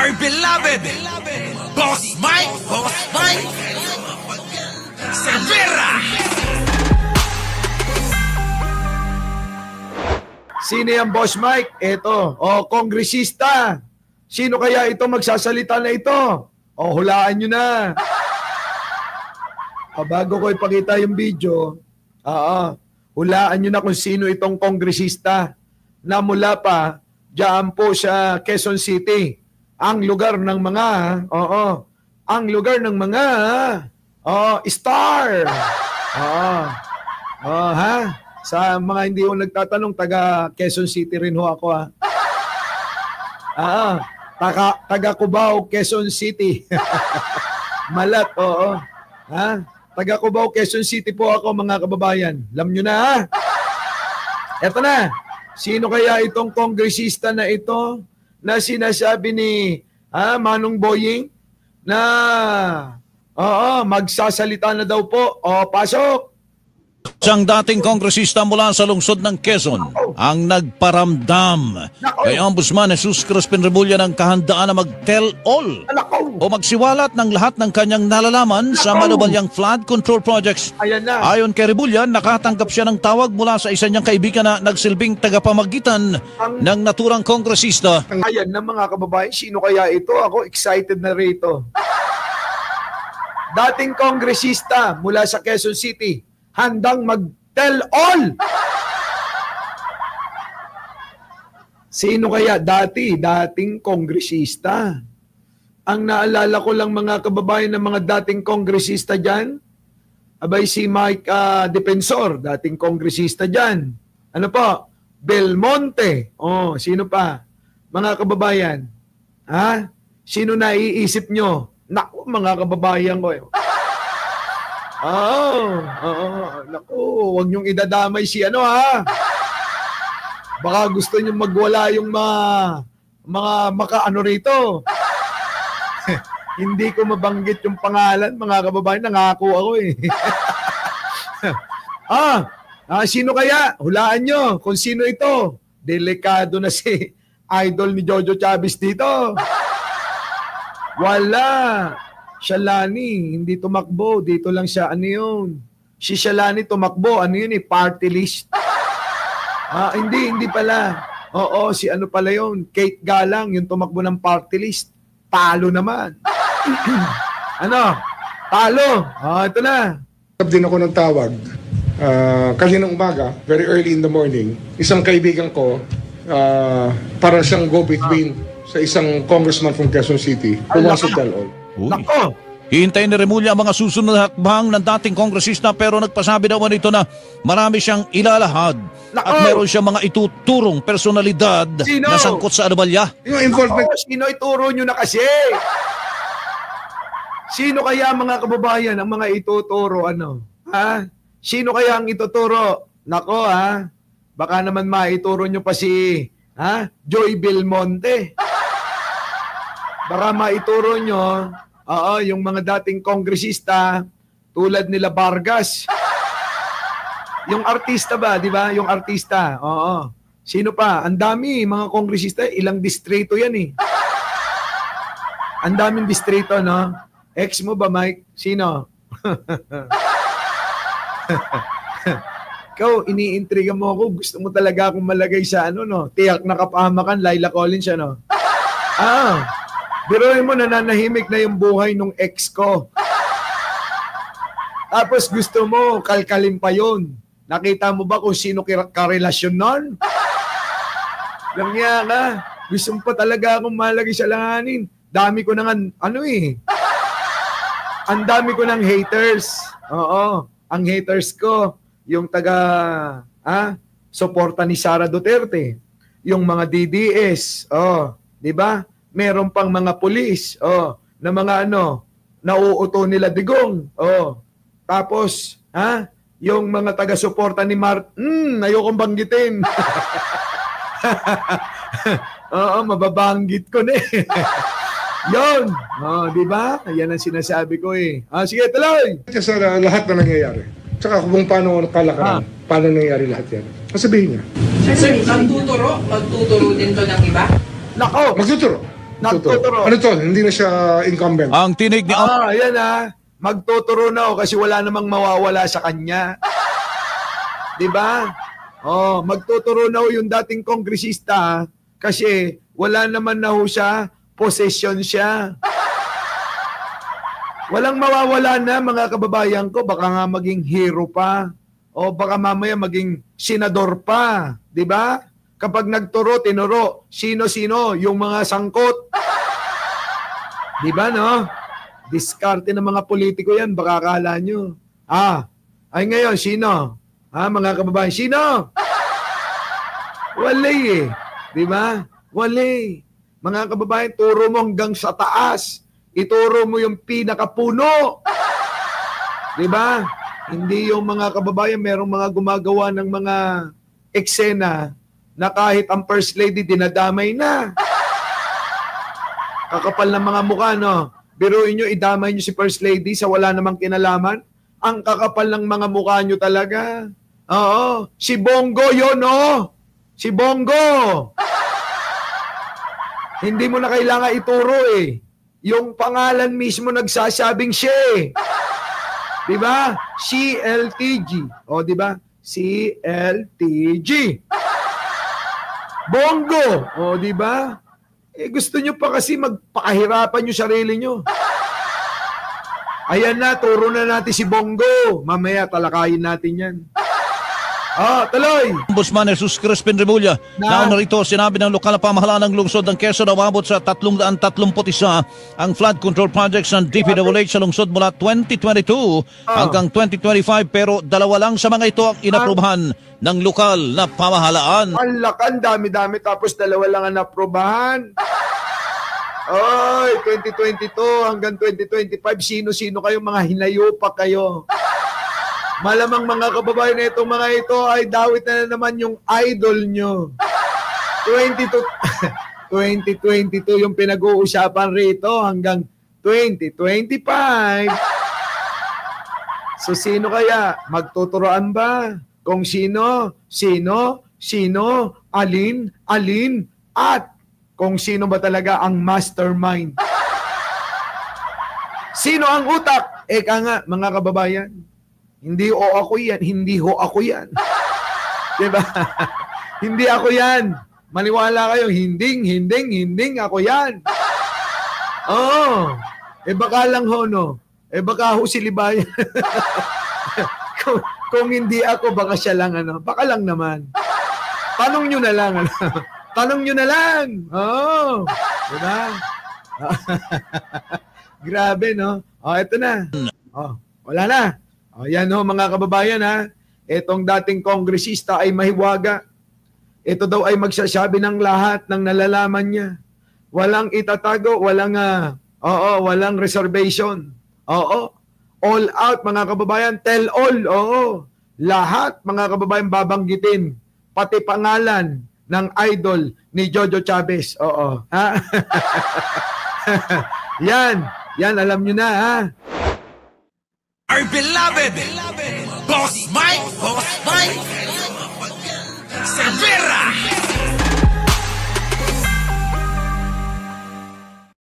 our beloved Boss Mike Severa. Sino yan, Boss Mike? Ito, kongresista. Sino kaya ito magsasalita na ito? Hulaan nyo na. Bago ko ipakita yung video, hulaan nyo na kung sino itong kongresista na mula pa diyan po sa Quezon City. Ang lugar ng mga, ang lugar ng mga star. Sa mga hindi ko nagtatanong, taga Quezon City rin ho ako, taga Cubao, Quezon City. Malat, taga Cubao, Quezon City po ako, mga kababayan. Alam nyo na, Eto na. Sino kaya itong kongresista na ito na sinasabi ni Manong Boying na magsasalita na daw po? Pasok! Isang dating kongresista mula sa lungsod ng Quezon ang nagparamdam kay Ombudsman Jesus Crispin Remulla ng kahandaan na mag-tell all o magsiwalat ng lahat ng kanyang nalalaman sa manubalyang flood control projects. Ayon kay Remulla, nakatanggap siya ng tawag mula sa isa niyang kaibigan na nagsilbing tagapamagitan ng naturang kongresista. Ayan na mga kababayan, sino kaya ito? Ako excited na rito. Dating kongresista mula sa Quezon City, handang mag-tell all. Sino kaya dating kongresista? Ang naalala ko lang mga kababayan ng mga dating kongresista dyan, abay si Mike Defensor, dating kongresista dyan. Ano po? Belmonte. Sino pa? Mga kababayan. Sino naiisip nyo? Naku, mga kababayan ko. Naku, huwag niyong idadamay si baka gusto niyong magwala yung mga makaano rito. Hindi ko mabanggit yung pangalan, mga kababayan, nangako ako sino kaya? Hulaan nyo kung sino ito. Delikado na si idol ni Jojo Chavez dito. Wala. Shalani, hindi tumakbo. Dito lang siya, Si Shalani tumakbo, party list. Hindi pala. Oo, si pala yun. Kate Galang, yung tumakbo ng party list. Talo naman. Talo. Ito na. Din ako ng tawag. Kaninang umaga, very early in the morning, isang kaibigan ko, para siyang go-between sa isang congressman from Quezon City. Pumasok dahil Nako! Hihintayin ni Remulla ang mga susunod na hakbang ng dating kongresista pero nagpasabi naman ito na marami siyang ilalahad at meron siyang mga ituturong personalidad na sangkot sa anomalya. Yung involvement. Sino ituro nyo na kasi? Sino kaya mga kababayan ang mga ituturo? Sino kaya ang ituturo? Nako baka naman maituro nyo pa si Joy Belmonte. Baka maituro nyo yung mga dating kongresista tulad nila Vargas. Yung artista ba, di ba? Yung artista. Sino pa? Ang dami mga kongresista, ilang distrito yan Ang daming distrito, no? Ex mo ba, Mike? Sino? Ikaw, iniintriga mo ako. Gusto mo talaga akong malagay sa tiyak na kapahamakan, Laila Collins, biruin mo, nananahimik na yung buhay nung ex ko. Tapos gusto mo, kalkalin pa yun. Nakita mo ba kung sino karelasyon nun? Lang niya ka. Gusto mo pa talaga akong malagay sa langanin. Dami ko nang ang dami ko ng haters. Ang haters ko, yung suporta ni Sara Duterte. Yung mga DDS. Di ba? Meron pang mga pulis, na mga nauuto nila Digong. Tapos, yung mga taga-suporta ni ayokong banggitin. Mababanggit ko na Yon. Di ba? Yan ang sinasabi ko Sige, tuloy. Sa lahat na nangyayari. Tsaka kung paano kalakaran, paano nangyayari lahat yan. Masabihin niya. Sir, magtuturo din to ng iba? Nako! Magtuturo. Nagtuturo. Ano to? Hindi na siya incumbent. Ang tinig ni Yan magtuturo na kasi wala namang mawawala sa kanya. 'Di ba? Magtuturo na yung dating kongresista kasi wala naman na siya, possession siya. Walang mawawala na mga kababayan ko, baka nga maging hero pa o baka mamaya maging senador pa, 'di ba? Kapag nagturo, tinuro, sino-sino yung mga sangkot. 'Di ba no? Diskarte ng mga politiko yan, baka akala nyo. Ay ngayon, sino? Mga kababayan, sino? Wali Di ba? Wali. Mga kababayan, turo mo hanggang sa taas. Ituro mo yung pinakapuno. Di ba? Hindi yung mga kababayan, merong mga gumagawa ng mga eksena na kahit ang First Lady dinadamay na. Kakapal ng mga mukha, no? Biruin nyo, idamay nyo si First Lady sa wala namang kinalaman. Ang kakapal ng mga mukha nyo talaga. Oo. Si Bongo yun, no? Si Bongo. Hindi mo na kailangan ituro eh. Yung pangalan mismo nagsasabing siya eh. Diba? CLTG. O, diba? CLTG. Bongo. O, diba? Gusto nyo pa kasi magpakahirapan yung sarili nyo. Ayan na, turo na natin si Bongo. Mamaya talakayin natin yan. Tuloy! Ombudsman Jesus Crispin Remulla. Nauna rito, sinabi ng lokal na pamahalaan ng lungsod ng Quezon na umabot sa 331 ang flood control projects ng DPWH sa lungsod mula 2022 hanggang 2025 pero dalawa lang sa mga ito ang inaprubahan ng lokal na pamahalaan. Alakan, dami-dami tapos dalawa lang ang naprobahan. Oy, 2022 hanggang 2025, sino-sino kayo, mga hinayo pa kayo. Malamang mga kababayan na itong mga ito ay dawit na naman yung idol nyo. 2022 yung pinag-uusapan rito hanggang 2025. So sino kaya? Magtuturoan ba? Kung sino, alin, at kung sino ba talaga ang mastermind. Sino ang utak? Eka nga, mga kababayan. Hindi ako yan. Hindi ako yan. Diba? Hindi ako yan. Maniwala kayo, hindi ako yan. Oo. Baka lang ho, no? Baka ho si Libayan. kung hindi ako, baka siya lang, baka lang naman. Tanong nyo na lang, Tanong nyo na lang. Oo. Diba? Grabe, no? Ito na. Wala na. Yan ho, mga kababayan, Itong dating kongresista ay mahiwaga. Ito daw ay magsasabi ng lahat ng nalalaman niya. Walang itatago, walang reservation. All out, mga kababayan. Tell all. Lahat, mga kababayan, babanggitin. Pati pangalan ng idol ni Jojo Chavez. Yan, alam nyo na, Our beloved Boss Mike Severa.